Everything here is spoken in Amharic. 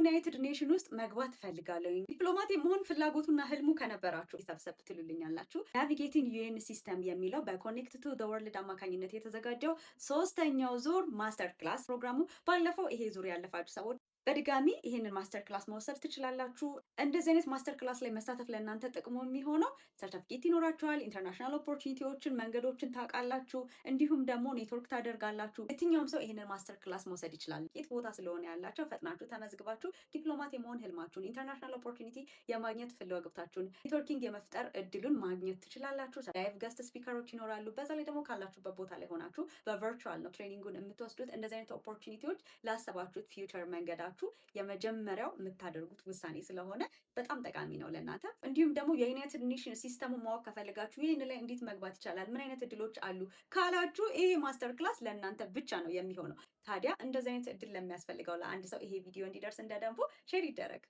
ዩናይትድ ኔሽን ውስጥ መግባት እፈልጋለሁ። ዲፕሎማት የመሆን ፍላጎቱና ህልሙ ከነበራችሁ ሰብሰብ ትሉልኛላችሁ። ናቪጌቲንግ ዩኤን ሲስተም የሚለው በኮኔክት ቱ ዘ ወርልድ አማካኝነት የተዘጋጀው ሶስተኛው ዙር ማስተር ክላስ ፕሮግራሙ ባለፈው ይሄ ዙር ያለፋችሁ ሰዎች በድጋሚ ይህንን ማስተር ክላስ መውሰድ ትችላላችሁ። እንደዚህ አይነት ማስተር ክላስ ላይ መሳተፍ ለእናንተ ጥቅሙ የሚሆነው ሰርተፍኬት ይኖራችኋል፣ ኢንተርናሽናል ኦፖርቹኒቲዎችን መንገዶችን ታውቃላችሁ፣ እንዲሁም ደግሞ ኔትወርክ ታደርጋላችሁ። የትኛውም ሰው ይህንን ማስተር ክላስ መውሰድ ይችላል። የት ቦታ ስለሆነ ያላቸው ፈጥናችሁ ተመዝግባችሁ ዲፕሎማት የመሆን ህልማችሁን፣ ኢንተርናሽናል ኦፖርቹኒቲ የማግኘት ፍላጎታችሁን፣ ኔትወርኪንግ የመፍጠር እድሉን ማግኘት ትችላላችሁ። ላይቭ ገስት ስፒከሮች ይኖራሉ። በዛ ላይ ደግሞ ካላችሁበት ቦታ ላይ ሆናችሁ በቨርቹዋል ነው ትሬኒንጉን የምትወስዱት። እንደዚህ አይነት ኦፖርቹኒቲዎች ላሰባችሁት ፊውቸር መንገዳችሁ የመጀመሪያው የምታደርጉት ውሳኔ ስለሆነ በጣም ጠቃሚ ነው ለእናንተ። እንዲሁም ደግሞ የዩናይትድ ኔሽን ሲስተሙ ማወቅ ከፈለጋችሁ ይህን ላይ እንዴት መግባት ይቻላል፣ ምን አይነት እድሎች አሉ ካላችሁ ይሄ ማስተር ክላስ ለእናንተ ብቻ ነው የሚሆነው። ታዲያ እንደዚህ አይነት እድል ለሚያስፈልገው ለአንድ ሰው ይሄ ቪዲዮ እንዲደርስ እንደደንፎ ሼር ይደረግ።